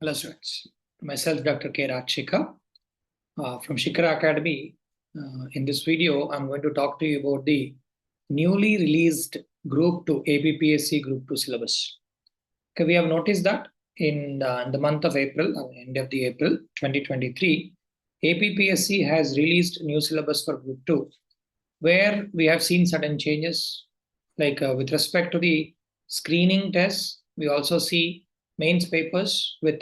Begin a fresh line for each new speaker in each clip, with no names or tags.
Hello students, myself Dr. K. Rajshekar from Shikara Academy. In this video, I'm going to talk to you about the newly released Group 2 APPSC Group 2 syllabus. Okay, we have noticed that in the month of April, end of the April 2023, APPSC has released new syllabus for Group 2, where we have seen certain changes, like with respect to the screening tests, we also see mains papers with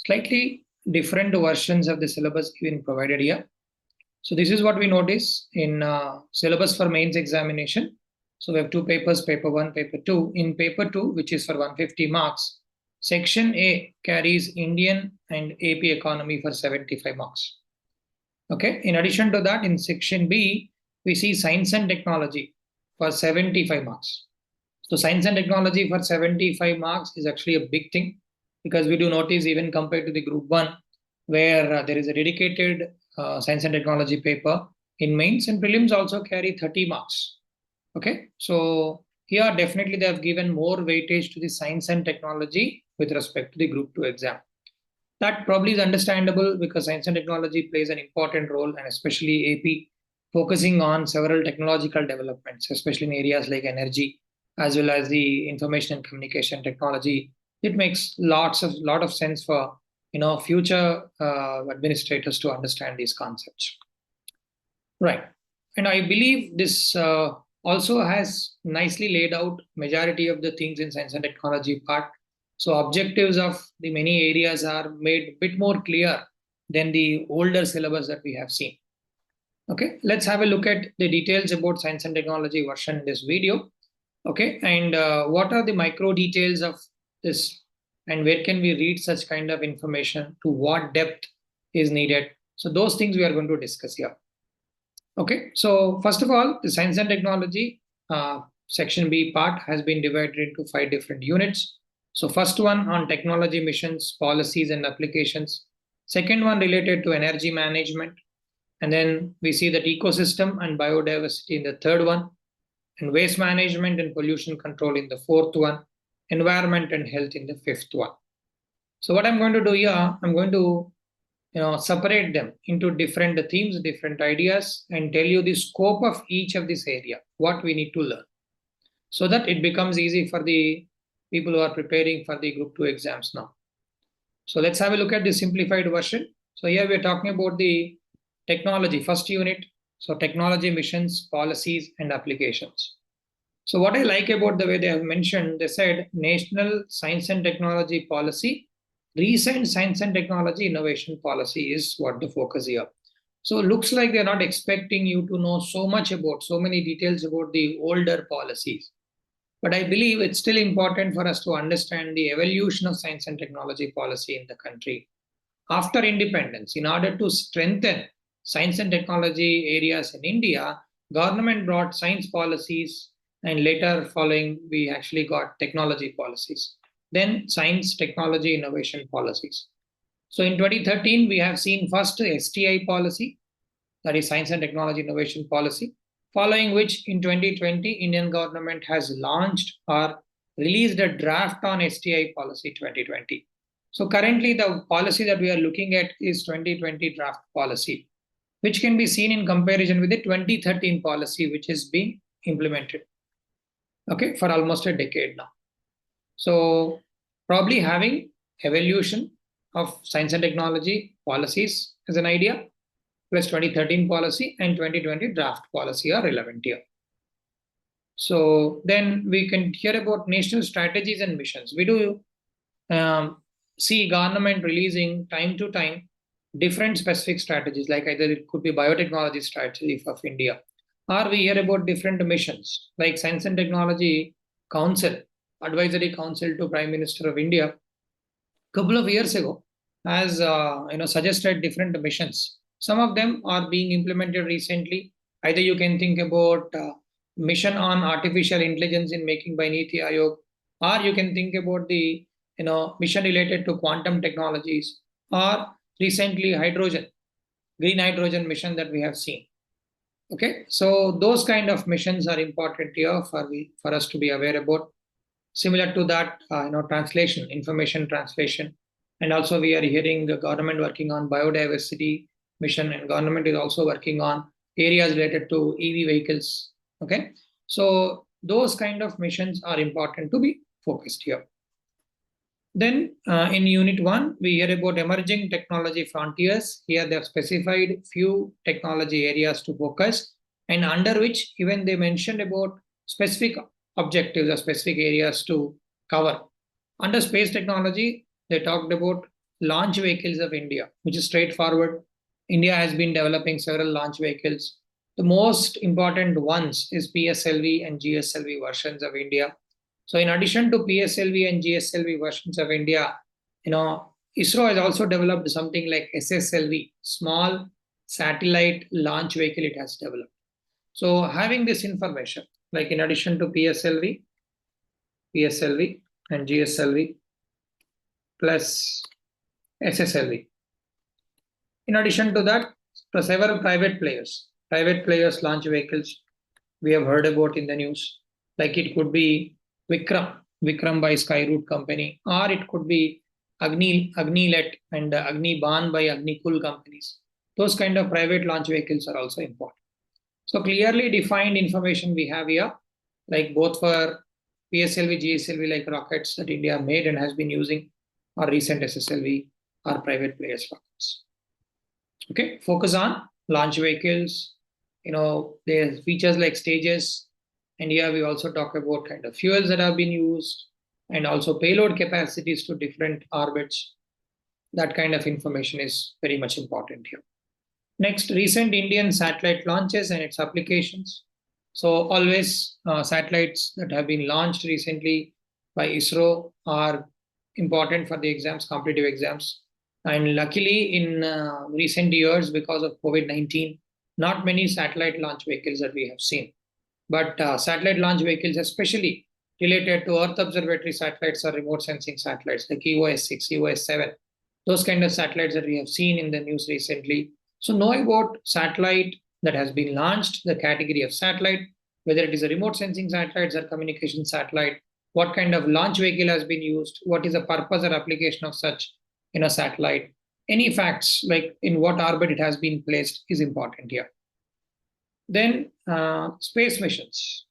slightly different versions of the syllabus even provided here. So this is what we notice in syllabus for mains examination. So we have two papers, paper 1, paper 2. In paper 2, which is for 150 marks, section A carries Indian and AP economy for 75 marks. Okay. In addition to that, in section B, we see science and technology for 75 marks. So science and technology for 75 marks is actually a big thing, because we do notice even compared to the group 1, where there is a dedicated science and technology paper in mains, and prelims also carry 30 marks. Okay, so here definitely they have given more weightage to the science and technology with respect to the group 2 exam. That probably is understandable because science and technology plays an important role, and especially AP focusing on several technological developments, especially in areas like energy, as well as the information and communication technology. It makes lot of sense for future administrators to understand these concepts. Right. And I believe this also has nicely laid out majority of the things in science and technology part. So objectives of the many areas are made a bit more clear than the older syllabus that we have seen. Okay, let's have a look at the details about science and technology version in this video. Okay, and what are the micro details of this, and where can we read such kind of information, to what depth is needed? So those things we are going to discuss here. Okay, so first of all, the science and technology section B part has been divided into 5 different units. So first one on technology missions, policies and applications. Second one related to energy management. And then we see that ecosystem and biodiversity in the third one, and waste management and pollution control in the fourth one, environment and health in the fifth one. So what I'm going to do here, I'm going to separate them into different themes, different ideas, and tell you the scope of each of this area, what we need to learn, so that it becomes easy for the people who are preparing for the group 2 exams now. So let's have a look at the simplified version. So here we're talking about the technology, first unit. So technology missions, policies, and applications. So what I like about the way they have mentioned, they said National Science and Technology Policy, recent Science and Technology Innovation Policy is what the focus here. So it looks like they're not expecting you to know so much about, so many details about the older policies. But I believe it's still important for us to understand the evolution of science and technology policy in the country after independence. In order to strengthen science and technology areas in India, government brought science policies, and later following, we actually got technology policies. Then science, technology, innovation policies. So in 2013, we have seen first STI policy, that is Science and Technology Innovation Policy, following which in 2020, Indian government has launched or released a draft on STI policy 2020. So currently the policy that we are looking at is 2020 draft policy, which can be seen in comparison with the 2013 policy, which is being implemented, okay, for almost a decade now. So probably having evolution of science and technology policies as an idea, plus 2013 policy and 2020 draft policy are relevant here. So then we can hear about national strategies and missions. We do see government releasing time to time different specific strategies, like either it could be biotechnology strategy of India, or we hear about different missions, like Science and Technology Council, Advisory Council to Prime Minister of India, a couple of years ago has suggested different missions. Some of them are being implemented recently. Either you can think about mission on artificial intelligence in making by Niti Aayog, or you can think about the mission related to quantum technologies, or recently hydrogen, green hydrogen mission that we have seen. Okay, so those kind of missions are important here for us to be aware about. Similar to that, translation, information translation, And also we are hearing the government working on biodiversity mission, and government is also working on areas related to EV vehicles. Okay, so those kind of missions are important to be focused here. Then in Unit 1, we hear about emerging technology frontiers. Here they have specified few technology areas to focus, and under which even they mentioned about specific objectives or specific areas to cover. Under space technology, they talked about launch vehicles of India, which is straightforward. India has been developing several launch vehicles. The most important ones is PSLV and GSLV versions of India. So in addition to PSLV and GSLV versions of India, ISRO has also developed something like SSLV, small satellite launch vehicle it has developed. So having this information, like in addition to PSLV and GSLV plus SSLV. In addition to that, several private players launch vehicles we have heard about in the news, like it could be Vikram by Skyroot company, or it could be Agnilet and Agniban by Agnikul companies. Those kind of private launch vehicles are also important. So clearly defined information we have here, like both for PSLV, GSLV, like rockets that India made and has been using, or recent SSLV, or private players rockets. Okay, focus on launch vehicles. There's features like stages. And here we also talk about kind of fuels that have been used, and also payload capacities to different orbits. That kind of information is very much important here. Next, recent Indian satellite launches and its applications. So always satellites that have been launched recently by ISRO are important for the exams, competitive exams. And luckily in recent years, because of COVID-19, not many satellite launch vehicles that we have seen. But satellite launch vehicles, especially related to Earth observatory satellites or remote sensing satellites like EOS-6, EOS-7, those kind of satellites that we have seen in the news recently. So know about satellite that has been launched, the category of satellite, whether it is a remote sensing satellites or communication satellite, what kind of launch vehicle has been used, what is the purpose or application of such satellite. Any facts like in what orbit it has been placed is important here. Then space missions,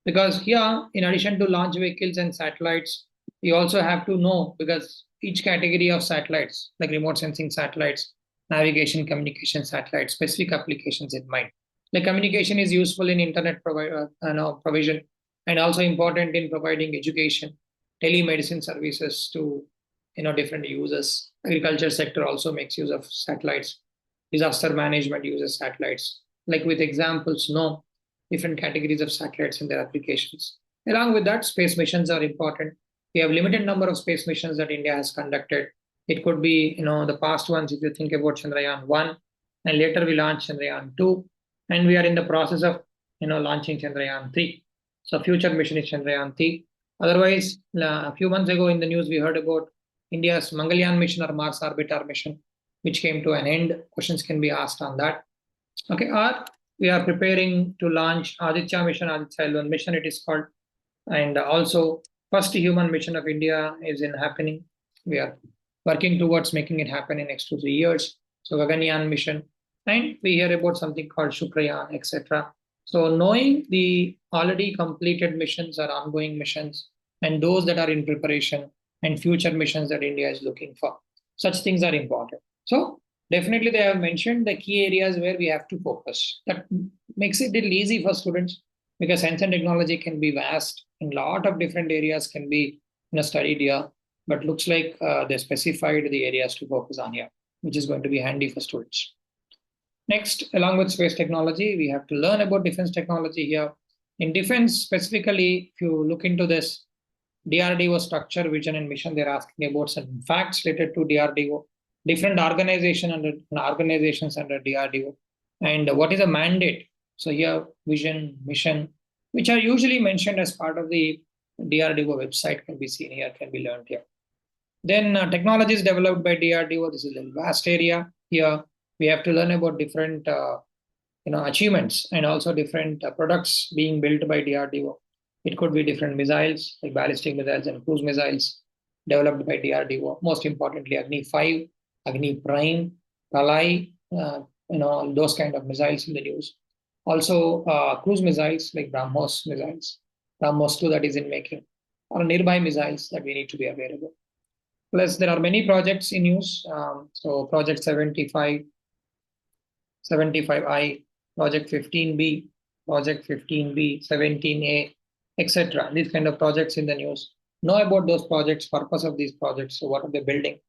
because here in addition to launch vehicles and satellites, you also have to know, because each category of satellites like remote sensing satellites, navigation, communication satellites, specific applications in mind. Like communication is useful in internet provision, and also important in providing education, telemedicine services to different users. Agriculture sector also makes use of satellites. Disaster management uses satellites. Like with examples, different categories of satellites and their applications. Along with that, space missions are important. We have limited number of space missions that India has conducted. It could be, the past ones, if you think about Chandrayaan-1, and later we launched Chandrayaan-2, and we are in the process of, launching Chandrayaan-3. So future mission is Chandrayaan-3. Otherwise, a few months ago in the news, we heard about India's Mangalyaan mission or Mars Orbiter mission, which came to an end. Questions can be asked on that. Okay, or we are preparing to launch Aditya mission, Aditya L1 mission it is called. And also first human mission of India is happening. We are working towards making it happen in next 2-3 years. So Gaganyaan mission. And we hear about something called Shukrayaan, etc. So knowing the already completed missions or ongoing missions, and those that are in preparation, and future missions that India is looking for, such things are important. So definitely they have mentioned the key areas where we have to focus. That makes it a little easy for students, because science and technology can be vast and a lot of different areas can be studied here. But looks like they specified the areas to focus on here, which is going to be handy for students. Next, along with space technology, we have to learn about defense technology here. In defense specifically, if you look into this, DRDO structure, vision, and mission, they're asking about some facts related to DRDO, different organizations under DRDO, and what is a mandate. So here, vision, mission, which are usually mentioned as part of the DRDO website, can be seen here, can be learned here. Then technologies developed by DRDO, this is a vast area. Here, we have to learn about different achievements and also different products being built by DRDO. It could be different missiles, like ballistic missiles and cruise missiles. developed by DRDO. Most importantly, Agni 5, Agni Prime, Kalai, those kind of missiles in the news. Also, cruise missiles like BrahMos missiles, BrahMos 2 that is in making, or nearby missiles that we need to be aware of. Plus, there are many projects in use. So, Project 75, 75I, Project 15B, Project 15B, 17A, etc. These kind of projects in the news. Know about those projects, purpose of these projects. So, what are they building?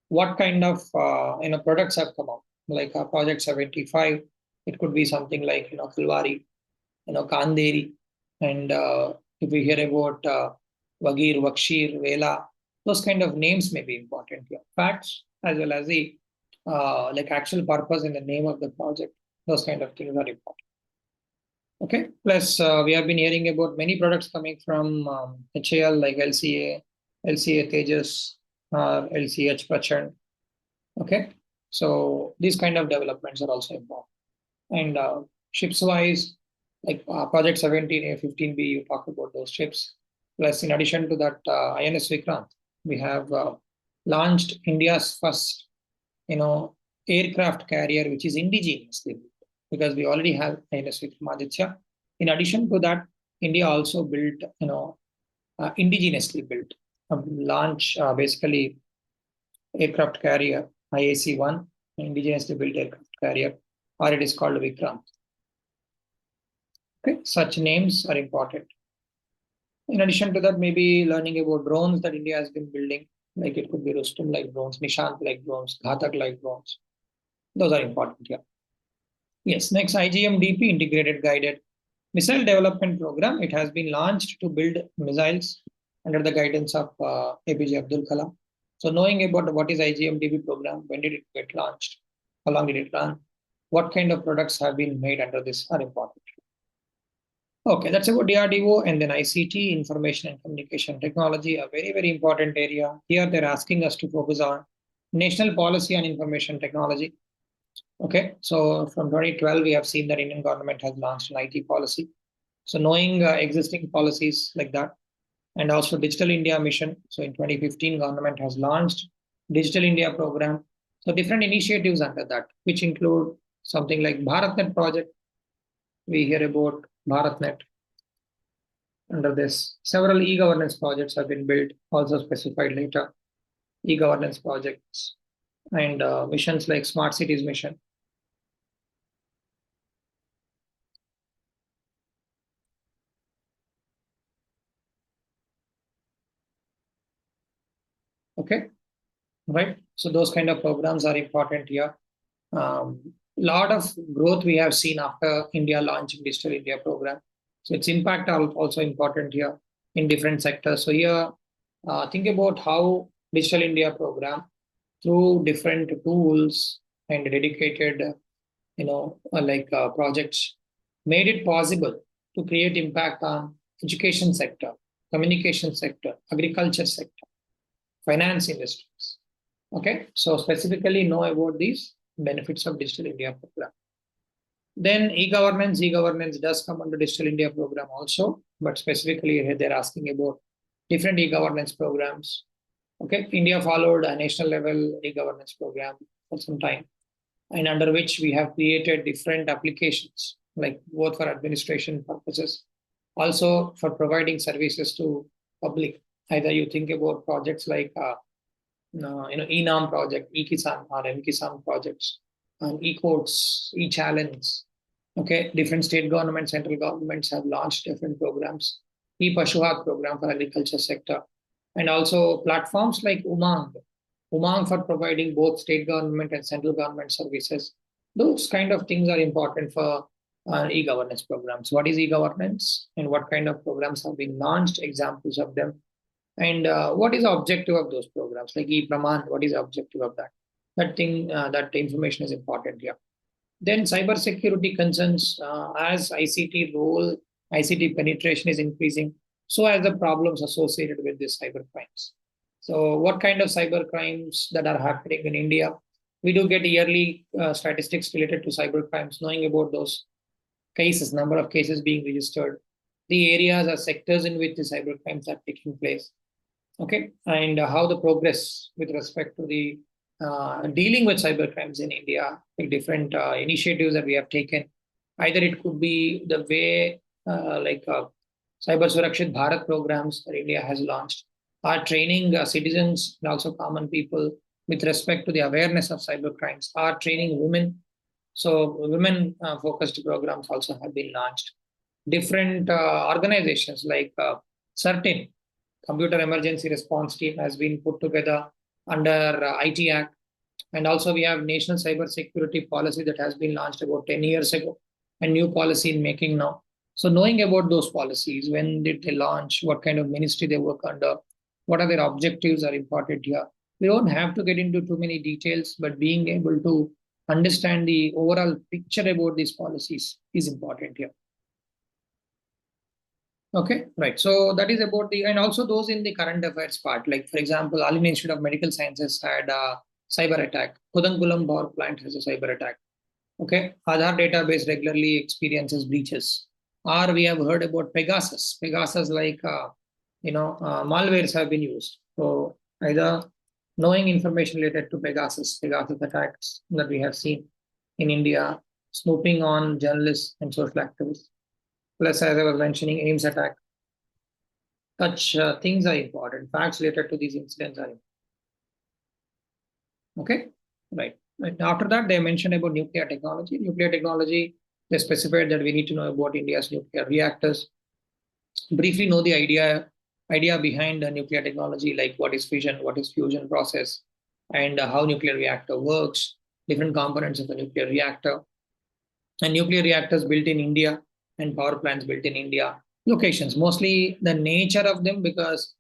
What kind of products have come out? Like Project 75, it could be something like Kulwari, Kanderi, and if we hear about Wagir, Wakshir, Vela, those kind of names may be important here. Facts as well as the like actual purpose and the name of the project. Those kind of things are important. Okay. Plus, we have been hearing about many products coming from HAL like LCA, LCA Tejas, LCH Prachand. Okay. So these kind of developments are also important. And ships wise, like Project 17A, 15B, you talk about those ships. Plus, in addition to that, INS Vikrant, we have launched India's first, aircraft carrier, which is indigenously built, because we already have INS Vikramaditya. In addition to that, India also built, indigenously built, launch basically aircraft carrier IAC-1, indigenously built aircraft carrier, or it is called Vikrant. Okay, such names are important. In addition to that, maybe learning about drones that India has been building, like it could be Rustum like drones, Nishant like drones, Ghatak like drones. Those are important here. Yes, next IGM-DP, Integrated Guided Missile Development Program. It has been launched to build missiles under the guidance of APJ Abdul Kalam. So knowing about what is IGM-DP program, when did it get launched, how long did it run, what kind of products have been made under this are important. Okay, that's about DRDO, and then ICT, Information and Communication Technology, a very, very important area. Here they're asking us to focus on National Policy on Information Technology. Okay, so from 2012, we have seen that Indian government has launched an IT policy. So knowing existing policies like that, and also Digital India Mission. So in 2015, government has launched Digital India program. So different initiatives under that, which include something like BharatNet project. We hear about BharatNet. Under this, several e-governance projects have been built, also specified later. E-governance projects and missions like Smart Cities Mission. Okay, right. So those kind of programs are important here. Lot of growth we have seen after India launching Digital India program. So its impact are also important here in different sectors. So here, think about how Digital India program through different tools and dedicated, projects made it possible to create impact on education sector, communication sector, agriculture sector, finance industries. Okay, so specifically know about these benefits of Digital India program. Then e-governance does come under Digital India program also, but specifically here they're asking about different e-governance programs. Okay, India followed a national level e-governance program for some time, and under which we have created different applications, like both for administration purposes, also for providing services to public. Either you think about projects like eNAM project, eKisan or mKisan projects, and eCourts, eChallenge. Okay, different state governments, central governments have launched different programs. ePashuhat program for agriculture sector, and also platforms like Umang for providing both state government and central government services. Those kind of things are important for e-governance programs. What is e-governance and what kind of programs have been launched, examples of them, and what is the objective of those programs, like e-Praman, what is the objective of that? That information is important here. Then cybersecurity concerns, as ICT penetration is increasing, so as the problems associated with these cyber crimes. So what kind of cyber crimes that are happening in India? We do get yearly statistics related to cyber crimes, knowing about those cases, number of cases being registered, the areas or sectors in which the cyber crimes are taking place, Okay, and how the progress with respect to the dealing with cyber crimes in India, like different initiatives that we have taken. Either it could be the way Cyber Surakshit Bharat programs that India has launched, are training citizens and also common people with respect to the awareness of cyber crimes, are training women. So women focused programs also have been launched. Different organizations like certain Computer Emergency Response Team has been put together under IT Act. And also we have National Cyber Security Policy that has been launched about 10 years ago and new policy in making now. So knowing about those policies, when did they launch, what kind of ministry they work under, what are their objectives are important here. We don't have to get into too many details, but being able to understand the overall picture about these policies is important here. Okay, right. So that is about the, and also those in the current affairs part, like for example, All India Institute of Medical Sciences had a cyber attack. Kudankulam power plant has a cyber attack. Okay, Aadhaar database regularly experiences breaches. Or we have heard about Pegasus. Pegasus, like malwares have been used. So either knowing information related to Pegasus attacks that we have seen in India, snooping on journalists and social activists. Plus, as I was mentioning, AIMS attack. Such things are important. Facts related to these incidents are important. Okay, right. And after that, they mentioned about nuclear technology. Nuclear technology, they specified that we need to know about India's nuclear reactors. Briefly know the idea behind the nuclear technology, like what is fission, what is fusion process, and how nuclear reactor works, different components of a nuclear reactor, and nuclear reactors built in India and power plants built in India. Locations, mostly the nature of them, because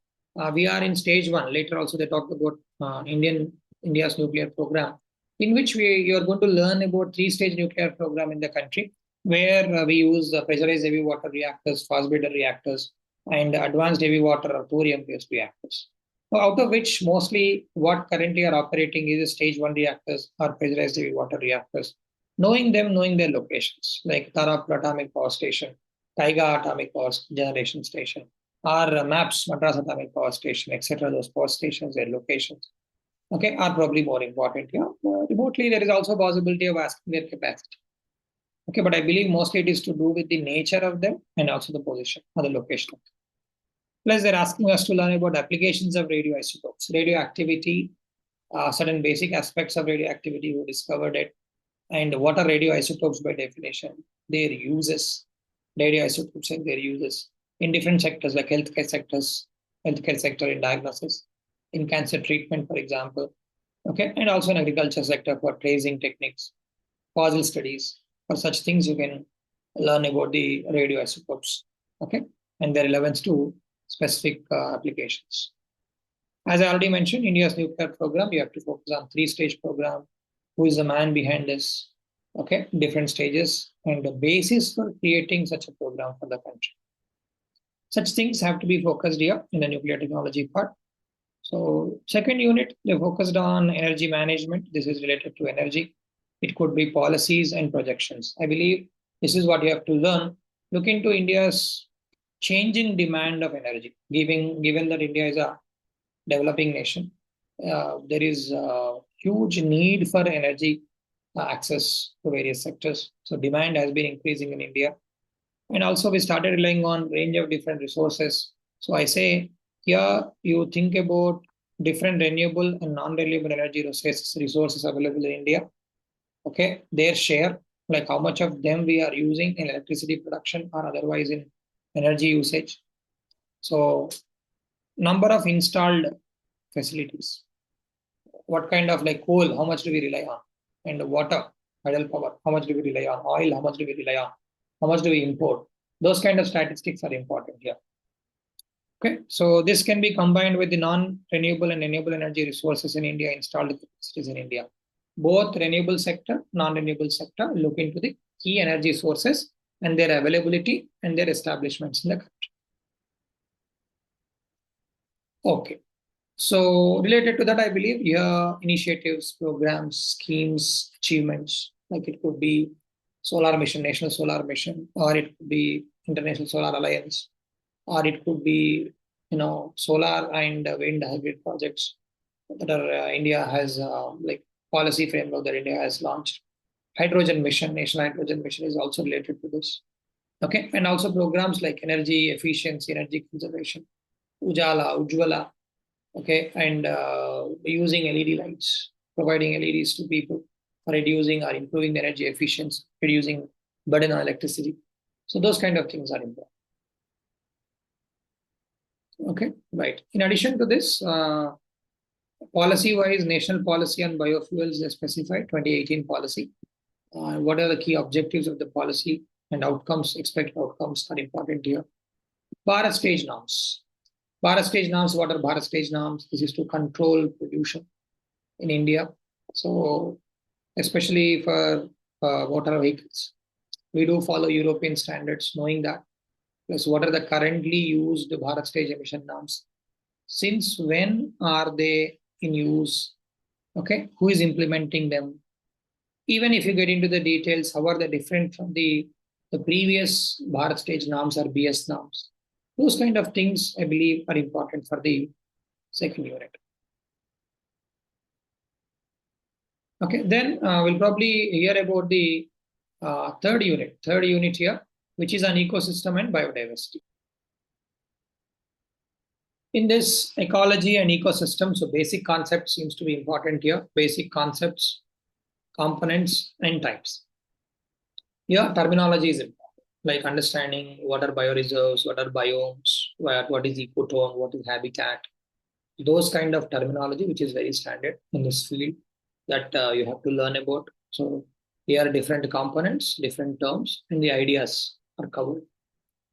we are in stage one. Later also they talked about India's nuclear program, in which you are going to learn about three-stage nuclear program in the country, where we use pressurized heavy water reactors, fast breeder reactors, and advanced heavy water or thorium-based reactors. So out of which mostly what currently are operating is stage one reactors or pressurized heavy water reactors. Knowing them, knowing their locations, like Tarapur Atomic Power Station, Kaiga Atomic Power Generation Station, or MAPS, Madras Atomic Power Station, etc. Those power stations, their locations, okay, are probably more important. Yeah, remotely there is also possibility of asking their capacity. Okay, but I believe mostly it is to do with the nature of them and also the position or the location. Plus, they're asking us to learn about applications of radioisotopes, radioactivity, certain basic aspects of radioactivity, who discovered it, and what are radioisotopes by definition, their uses, radioisotopes and their uses in different sectors like healthcare sector in diagnosis, in cancer treatment, for example, okay, and also in agriculture sector for tracing techniques, fossil studies. For such things, you can learn about the radioisotopes, okay, and their relevance to specific applications. As I already mentioned, India's nuclear program, you have to focus on three-stage program. Who is the man behind this? Okay, different stages and the basis for creating such a program for the country. Such things have to be focused here in the nuclear technology part. So second unit, they focused on energy management. This is related to energy. It could be policies and projections. I believe this is what you have to learn. Look into India's changing demand of energy, given that India is a developing nation. There is a huge need for energy access to various sectors. So demand has been increasing in India. And also we started relying on range of different resources. So I say here you think about different renewable and non-renewable energy resources available in India. Okay, their share, like how much of them we are using in electricity production or otherwise in energy usage. So number of installed facilities, what kind of like coal, how much do we rely on, and water, tidal power, how much do we rely on, oil, how much do we rely on, how much do we import. Those kind of statistics are important here. Okay, so this can be combined with the non-renewable and renewable energy resources in India, installed capacities in India. Both renewable sector, non-renewable sector look into the key energy sources and their availability and their establishments in the country. Okay, so related to that, I believe initiatives, programs, schemes, achievements, like it could be solar mission, national solar mission, or it could be international solar alliance, or it could be solar and wind hybrid projects that are India has like policy framework that India has launched. Hydrogen mission, national hydrogen mission is also related to this. Okay, and also programs like energy efficiency, energy conservation, Ujjwala, okay, and using LED lights, providing LEDs to people for reducing or improving the energy efficiency, reducing burden on electricity. So those kind of things are important. Okay, right. In addition to this, policy-wise, national policy on biofuels is specified, 2018 policy. What are the key objectives of the policy and outcomes, expected outcomes are important here. Bharat stage norms. Bharat stage norms, what are Bharat stage norms? This is to control pollution in India. So, especially for motor vehicles, we do follow European standards, knowing that. Plus, what are the currently used Bharat stage emission norms? Since when are they in use? Okay, who is implementing them? Even if you get into the details, how are they different from the previous Bharat stage norms or BS norms? Those kind of things, I believe, are important for the second unit. Okay, then we'll probably hear about the third unit here, which is on ecosystem and biodiversity. In this ecology and ecosystem, so basic concepts seems to be important here. Basic concepts, components, and types. Here, terminology is important, like understanding what are bioreserves, what are biomes, what is ecotone, what is habitat. Those kind of terminology, which is very standard in this field, that you have to learn about. So here are different components, different terms, and the ideas are covered.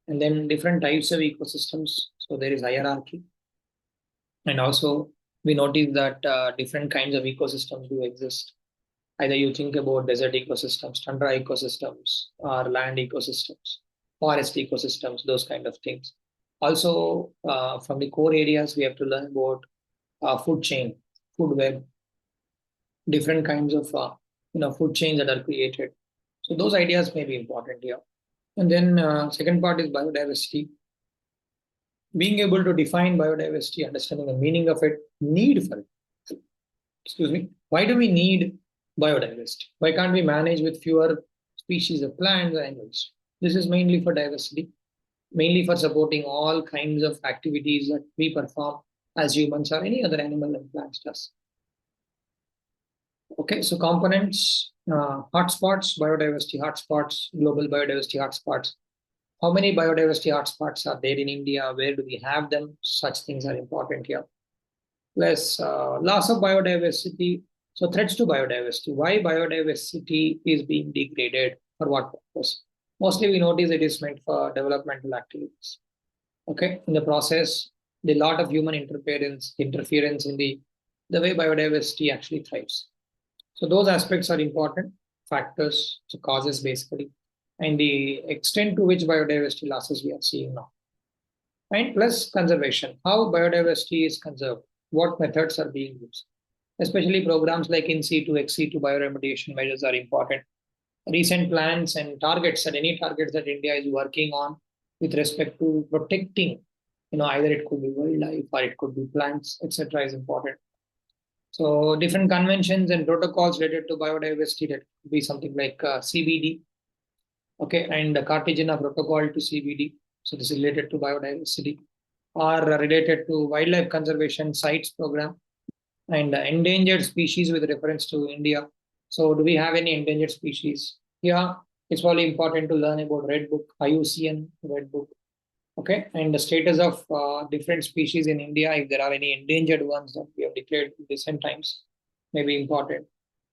And then different types of ecosystems. So there is hierarchy. And also we notice that different kinds of ecosystems do exist. Either you think about desert ecosystems, tundra ecosystems, or land ecosystems, forest ecosystems, those kind of things. Also, from the core areas, we have to learn about food chain, food web, different kinds of food chains that are created. So those ideas may be important here. And then second part is biodiversity. Being able to define biodiversity, understanding the meaning of it, need for it. Excuse me. Why do we need biodiversity? Why can't we manage with fewer species of plants or animals? This is mainly for diversity, mainly for supporting all kinds of activities that we perform as humans or any other animal and plants does. Okay, so components, hotspots, biodiversity hotspots, global biodiversity hotspots. How many biodiversity hotspots are there in India? Where do we have them? Such things are important here. Plus, loss of biodiversity. So threats to biodiversity. Why biodiversity is being degraded? For what purpose? Mostly we notice it is meant for developmental activities. Okay, in the process, a lot of human interference in the way biodiversity actually thrives. So those aspects are important factors, so causes basically, and the extent to which biodiversity losses we are seeing now. And plus conservation, how biodiversity is conserved, what methods are being used. Especially programs like in situ, ex situ bioremediation measures are important. Recent plans and targets, and any targets that India is working on with respect to protecting, either it could be wildlife or it could be plants, etc., is important. So different conventions and protocols related to biodiversity, that could be something like CBD, okay, and the Cartagena protocol to CBD. So this is related to biodiversity, or related to wildlife conservation sites program, and endangered species with reference to India. So do we have any endangered species? Yeah, it's probably important to learn about Red Book, IUCN Red Book. Okay, and the status of different species in India, if there are any endangered ones that we have declared in recent times, may be important.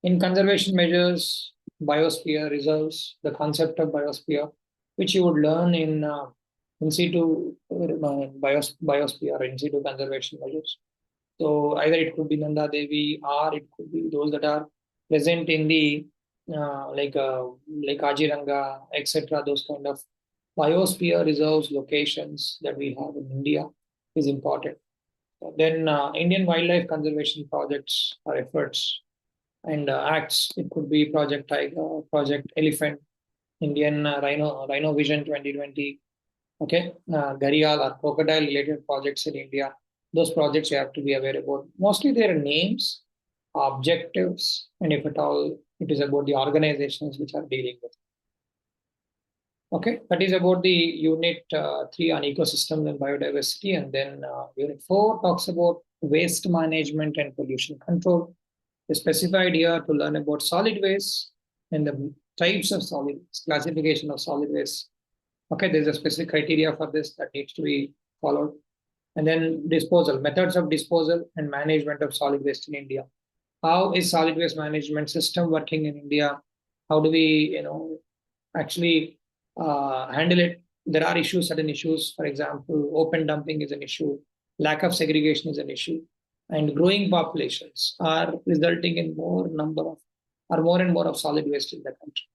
In conservation measures, biosphere reserves, the concept of biosphere, which you would learn in situ biosphere, in situ conservation measures. So either it could be Nanda Devi, or it could be those that are present in the like Kaziranga, etc. Those kind of biosphere reserves locations that we have in India is important. Then Indian wildlife conservation projects or efforts and acts. It could be Project Tiger, Project Elephant, Indian Rhino Vision 2020, Okay, gharial or crocodile related projects in India. Those projects you have to be aware about. Mostly their names, objectives, and if at all, it is about the organizations which are dealing with. Okay, that is about the unit 3 on ecosystems and biodiversity. And then unit 4 talks about waste management and pollution control. Is specified here to learn about solid waste and the types of solid waste, classification of solid waste. Okay, there's a specific criteria for this that needs to be followed. And then disposal, methods of disposal and management of solid waste in India. How is solid waste management system working in India? How do we, actually handle it? There are issues, certain issues. For example, open dumping is an issue. Lack of segregation is an issue. And growing populations are resulting in more and more of solid waste in the country.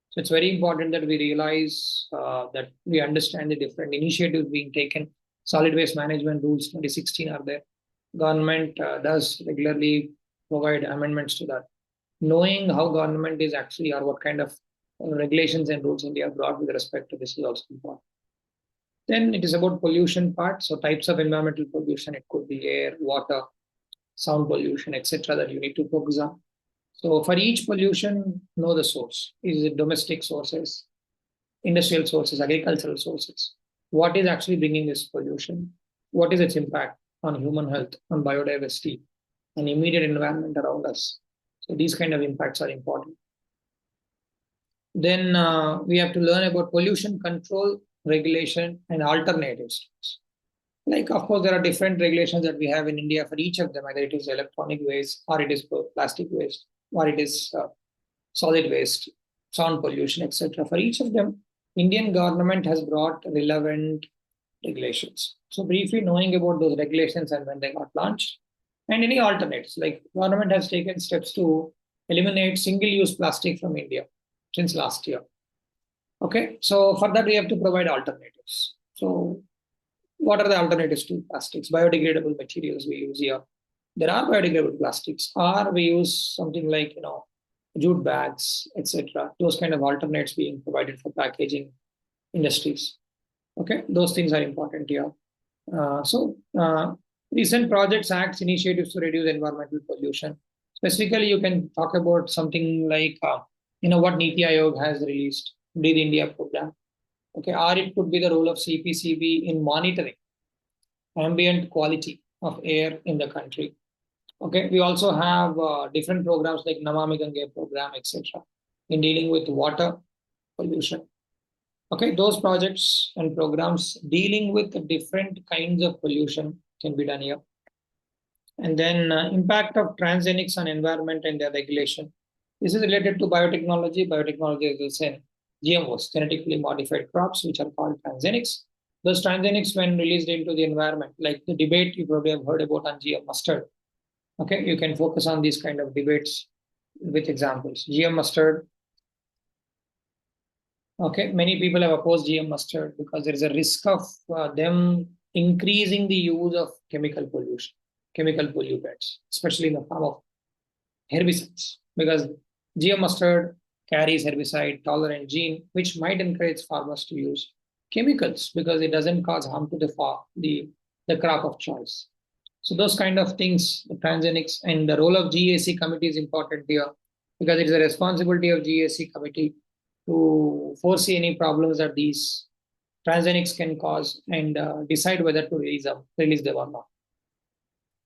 So it's very important that we realize that we understand the different initiatives being taken. Solid waste management rules 2016 are there. Government does regularly provide amendments to that. Knowing how government is actually or what kind of regulations and rules India brought with respect to this is also important. Then it is about pollution part. So types of environmental pollution, it could be air, water, sound pollution, etc. that you need to focus on. So for each pollution, know the source. Is it domestic sources, industrial sources, agricultural sources? What is actually bringing this pollution? What is its impact on human health, on biodiversity, and immediate environment around us? So these kind of impacts are important. Then we have to learn about pollution control, regulation, and alternatives. Like, of course, there are different regulations that we have in India for each of them, either it is electronic waste, or it is plastic waste, or it is solid waste, sound pollution, etc. For each of them, Indian government has brought relevant regulations. So briefly knowing about those regulations and when they got launched, and any alternatives, like government has taken steps to eliminate single-use plastic from India since last year. Okay, so for that we have to provide alternatives. So what are the alternatives to plastics? Biodegradable materials we use here. There are biodegradable plastics, or we use something like jute bags, etc. Those kind of alternates being provided for packaging industries. Okay, those things are important here. Recent projects, acts, initiatives to reduce environmental pollution. Specifically, you can talk about something like what Niti Aayog has released, Breathe India program. Okay, or it could be the role of CPCB in monitoring ambient quality of air in the country. Okay, we also have different programs like Namami Gange program, etc., in dealing with water pollution. Okay, those projects and programs dealing with different kinds of pollution can be done here. And then impact of transgenics on environment and their regulation. This is related to biotechnology. Biotechnology is the GMOs, genetically modified crops, which are called transgenics. Those transgenics, when released into the environment, like the debate you probably have heard about on GM mustard. Okay, you can focus on these kind of debates with examples. GM mustard. Okay, many people have opposed GM mustard because there is a risk of them increasing the use of chemical pollution, chemical pollutants, especially in the form of herbicides, because GM mustard carries herbicide tolerant gene, which might encourage farmers to use chemicals because it doesn't cause harm to the crop of choice. So those kind of things, the transgenics, and the role of GAC committee is important here because it is a responsibility of GAC committee to foresee any problems that these transgenics can cause and decide whether to release them or not.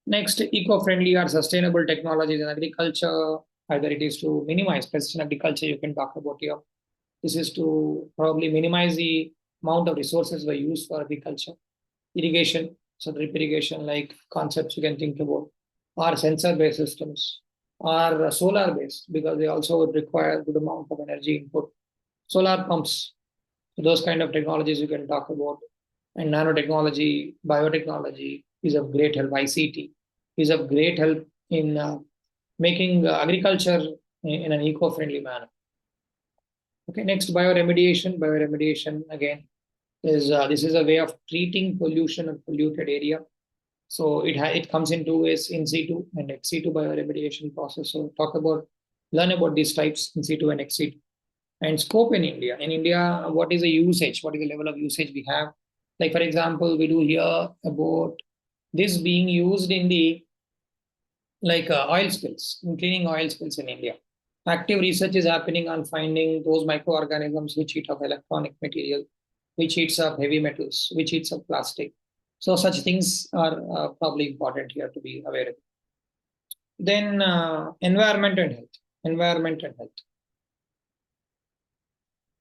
Next, eco-friendly or sustainable technologies in agriculture. Either it is to minimize pests in agriculture, you can talk about here. This is to probably minimize the amount of resources we use for agriculture. Irrigation, so drip irrigation, like concepts you can think about, or sensor-based systems, or solar-based, because they also require a good amount of energy input. Solar pumps, so those kind of technologies you can talk about. And nanotechnology, biotechnology is of great help. ICT is of great help in making agriculture in an eco-friendly manner. Okay, next, bioremediation. Bioremediation, again, is this is a way of treating pollution or polluted area. So it comes in two ways, in situ and ex situ bioremediation process. So learn about these types, in situ and ex situ. And scope in India. In India, what is the usage? What is the level of usage we have? Like for example, we do hear about this being used in the oil spills, in cleaning oil spills in India. Active research is happening on finding those microorganisms which eat up electronic material, which eats up heavy metals, which eats up plastic. So such things are probably important here to be aware of. Then environment and health. Environment and health.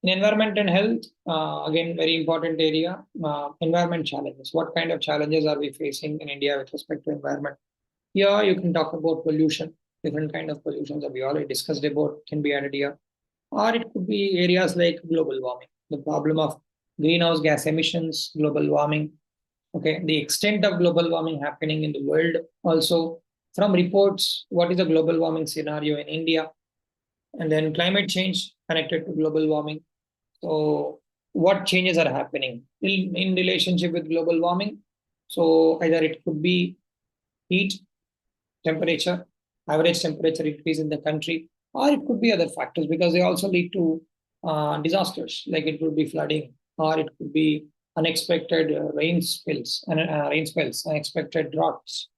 In environment and health, again, very important area, environment challenges. What kind of challenges are we facing in India with respect to environment? Here you can talk about pollution, different kind of pollutions that we already discussed about can be added here. Or it could be areas like global warming, the problem of greenhouse gas emissions, global warming. Okay, the extent of global warming happening in the world also. From reports, what is the global warming scenario in India? And then climate change connected to global warming. So what changes are happening in relationship with global warming? So either it could be heat, temperature, average temperature increase in the country, or it could be other factors because they also lead to disasters, like it could be flooding, or it could be unexpected rain spills, unexpected droughts.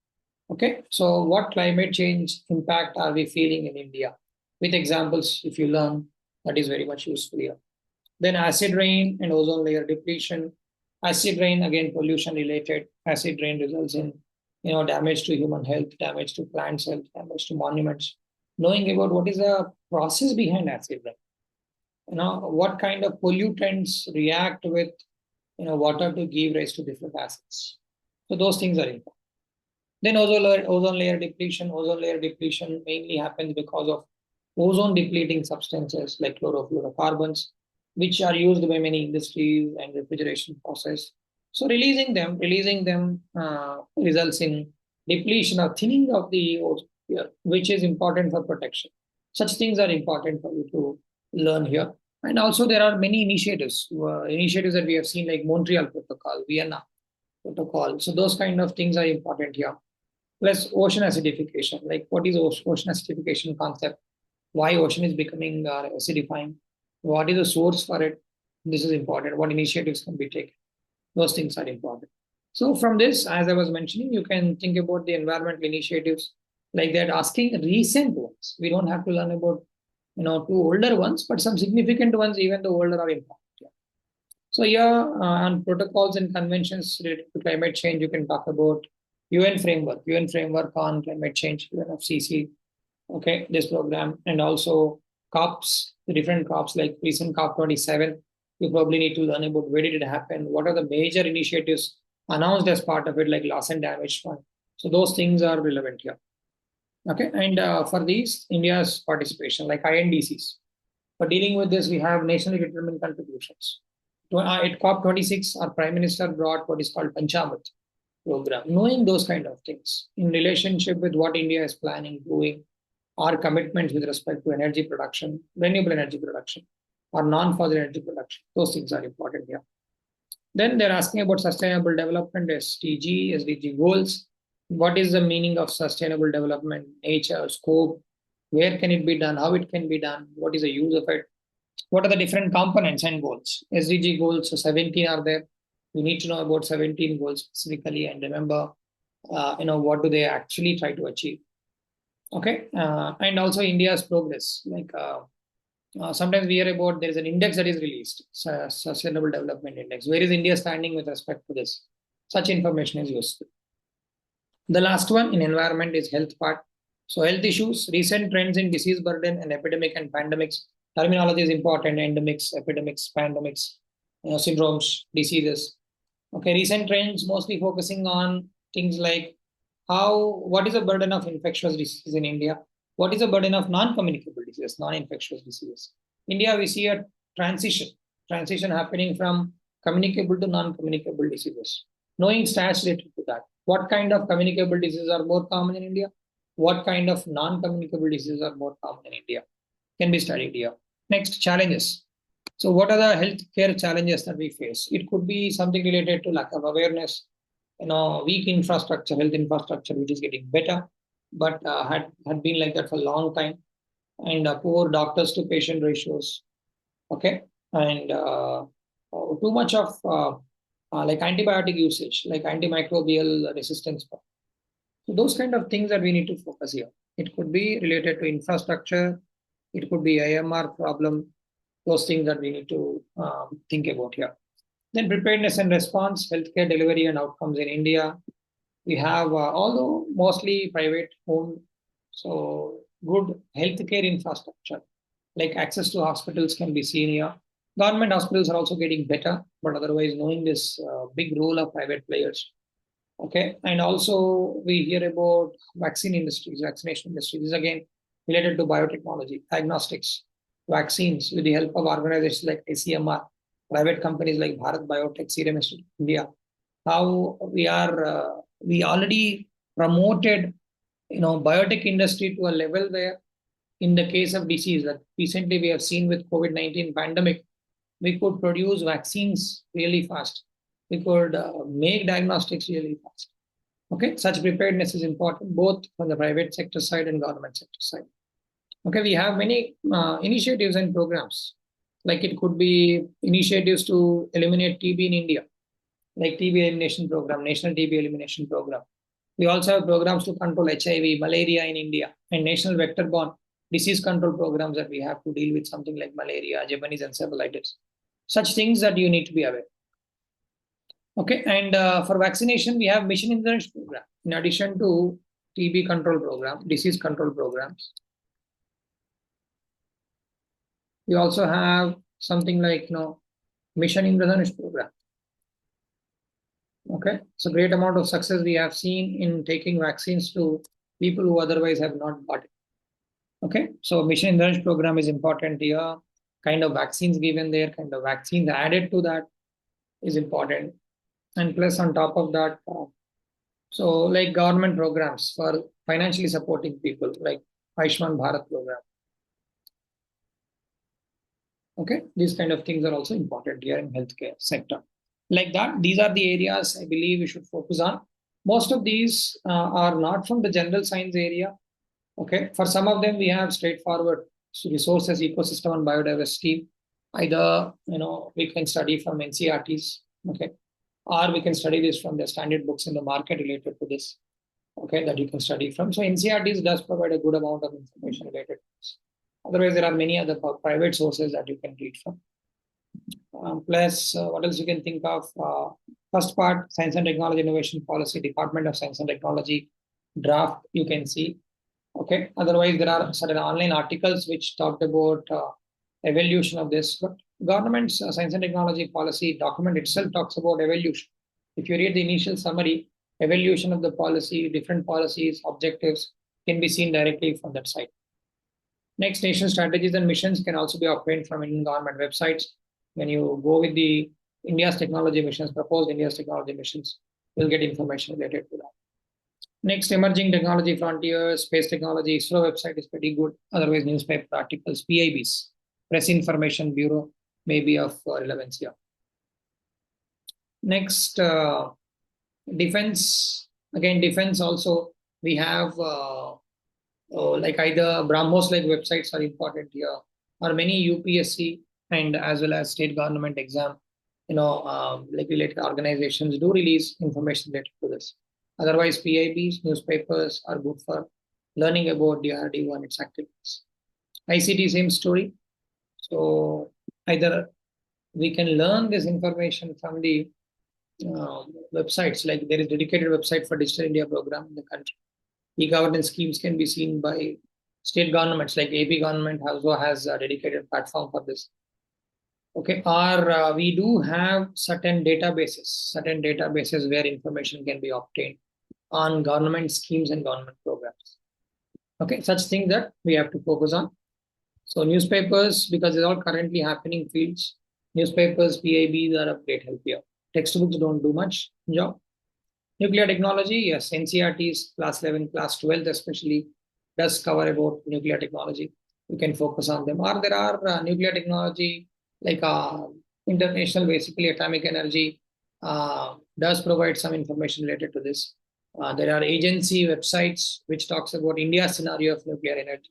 Okay, so what climate change impact are we feeling in India? With examples, if you learn, that is very much useful here. Then acid rain and ozone layer depletion. Acid rain, again, pollution related. Acid rain results in damage to human health, damage to plants health, damage to monuments. Knowing about what is the process behind acid rain, what kind of pollutants react with water to give rise to different acids. So those things are important. Then ozone layer depletion. Ozone layer depletion mainly happens because of ozone depleting substances like chlorofluorocarbons, which are used by many industries and refrigeration process. So releasing them results in depletion or thinning of the ozone layer, which is important for protection. Such things are important for you to learn here. And also there are many initiatives that we have seen, like Montreal Protocol, Vienna Protocol. So those kind of things are important here. Plus ocean acidification, like what is ocean acidification concept? Why ocean is becoming acidifying? What is the source for it? This is important. What initiatives can be taken? Those things are important. So from this, as I was mentioning, you can think about the environmental initiatives like that, asking recent ones. We don't have to learn about two older ones, but some significant ones, even the older, are important. Yeah. So here on protocols and conventions related to climate change, you can talk about UN framework on climate change, UNFCCC. Okay, this program, and also COPs, the different COPs, like recent COP27. You probably need to learn about where did it happen, what are the major initiatives announced as part of it, like loss and damage fund. So those things are relevant here. Okay, and for these, India's participation, like INDCs. For dealing with this, we have nationally determined contributions. At COP26, our Prime Minister brought what is called Panchamrit program. Knowing those kind of things in relationship with what India is planning, doing, our commitments with respect to energy production, renewable energy production, or non-fossil energy production. Those things are important here. Then they're asking about sustainable development, SDG goals. What is the meaning of sustainable development, nature, scope? Where can it be done? How it can be done? What is the use of it? What are the different components and goals? SDG goals, so 17 are there. You need to know about 17 goals specifically and remember, what do they actually try to achieve. Okay, and also India's progress. Like sometimes we hear about there is an index that is released, Sustainable Development Index. Where is India standing with respect to this? Such information is useful. The last one in environment is health part. So health issues, recent trends in disease burden and epidemic and pandemics. Terminology is important: endemics, epidemics, pandemics, syndromes, diseases. Okay, recent trends mostly focusing on things like what is the burden of infectious diseases in India? What is the burden of non-communicable diseases, non-infectious diseases? India, we see a transition happening from communicable to non-communicable diseases. Knowing stats related to that. What kind of communicable diseases are more common in India? What kind of non-communicable diseases are more common in India? Can be studied here. Next, challenges. So what are the healthcare challenges that we face? It could be something related to lack of awareness, weak infrastructure, health infrastructure, which is getting better, but had been like that for a long time, and poor doctors to patient ratios. Okay, and too much of like antibiotic usage, like antimicrobial resistance. So those kind of things that we need to focus here. It could be related to infrastructure. It could be IMR problem. Those things that we need to think about here. Then preparedness and response, healthcare delivery and outcomes in India. We have, although mostly private owned, so good healthcare infrastructure, like access to hospitals can be seen here. Government hospitals are also getting better, but otherwise knowing this big role of private players. Okay, and also we hear about vaccine industries, vaccination industry. This is again related to biotechnology, diagnostics, vaccines with the help of organizations like ICMR, private companies like Bharat Biotech, Serum Institute of India. How we already promoted, biotech industry to a level where, in the case of disease that recently we have seen with COVID-19 pandemic, we could produce vaccines really fast. We could make diagnostics really fast. Okay, such preparedness is important both from the private sector side and government sector side. Okay, we have many initiatives and programs. Like it could be initiatives to eliminate TB in India, like TB elimination program, national TB elimination program. We also have programs to control HIV, malaria in India, and national vector-borne disease control programs that we have to deal with something like malaria, Japanese encephalitis. Such things that you need to be aware. Okay, and for vaccination, we have mission indrange program. In addition to TB control program, disease control programs, we also have something like mission indrange program. Okay, so great amount of success we have seen in taking vaccines to people who otherwise have not got it. Okay, so mission indrange program is important here. Kind of vaccines given there, kind of vaccines added to that is important. And plus on top of that, so like government programs for financially supporting people, like Ayushman Bharat program. Okay, these kind of things are also important here in healthcare sector. Like that, these are the areas I believe we should focus on. Most of these are not from the general science area. Okay, for some of them we have straightforward resources, ecosystem, and biodiversity. Either we can study from NCERTs. Okay, or we can study this from the standard books in the market related to this. Okay, that you can study from. So NCERTs does provide a good amount of information related to this. Otherwise, there are many other private sources that you can read from. Plus, what else you can think of? First part, Science and Technology Innovation Policy, Department of Science and Technology draft, you can see. Okay, otherwise there are certain online articles which talked about evolution of this, but government's Science and Technology Policy document itself talks about evolution. If you read the initial summary, evolution of the policy, different policies, objectives can be seen directly from that site. Next, national strategies and missions can also be obtained from Indian government websites. When you go with the India's technology missions, proposed India's technology missions, you'll get information related to that. Next, emerging technology frontiers, space technology, ISRO website is pretty good. Otherwise, newspaper articles, PIBs, Press Information Bureau, may be of relevance here. Next, defense. Again, defense also, we have like either BrahMos like websites are important here, or many UPSC and as well as state government exam, like related organizations do release information related to this. Otherwise, PIBs, newspapers are good for learning about DRDO and its activities. ICT, same story. So either we can learn this information from the websites, like there is dedicated website for Digital India program in the country. E-governance schemes can be seen by state governments, like AP government also has a dedicated platform for this. Okay, or we do have certain databases where information can be obtained on government schemes and government programs. Okay, such things that we have to focus on. So newspapers, because it's all currently happening fields, newspapers, PIBs are of great help here. Textbooks don't do much job. Nuclear technology, yes, NCERTs, class 11, class 12 especially, does cover about nuclear technology. You can focus on them. Or there are nuclear technology, like international, basically atomic energy, does provide some information related to this. There are agency websites which talks about India's scenario of nuclear energy.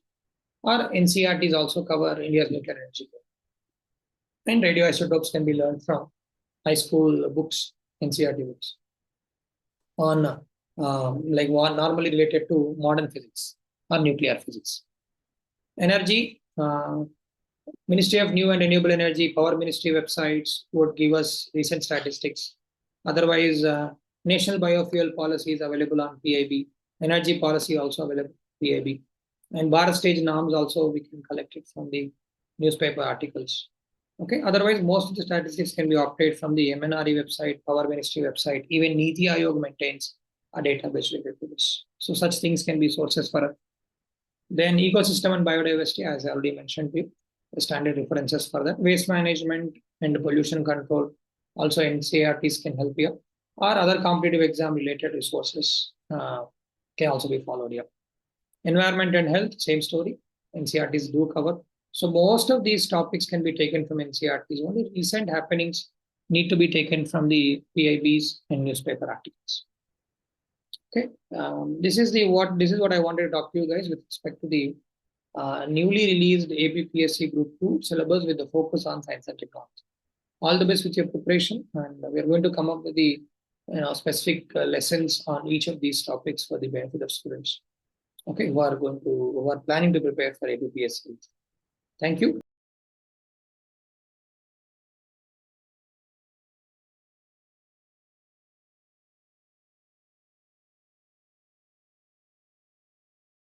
Or NCERTs also cover India's nuclear energy. And radioisotopes can be learned from high school books NCERT books on like one normally related to modern physics or nuclear physics. Energy, Ministry of New and Renewable Energy, Power Ministry websites would give us recent statistics. Otherwise, National Biofuel Policy is available on PIB. Energy Policy also available on PIB. And Bharat Stage norms also we can collect it from the newspaper articles. Okay. Otherwise, most of the statistics can be obtained from the MNRE website, Power Ministry website. Even Niti Aayog maintains a database related to this. So such things can be sources for it. Then ecosystem and biodiversity, as I already mentioned to you, the standard references for that. Waste management and pollution control, also NCERTs can help you. Or other competitive exam related resources can also be followed here. Environment and health, same story. NCERTs do cover. So most of these topics can be taken from NCERTs. Only recent happenings need to be taken from the PIBs and newspaper articles. Okay, this is what I wanted to talk to you guys with respect to the newly released APPSC Group 2 syllabus with the focus on science and technology. All the best with your preparation, and we are going to come up with the specific lessons on each of these topics for the benefit of students. Okay, who are planning to prepare for APPSC. Thank you.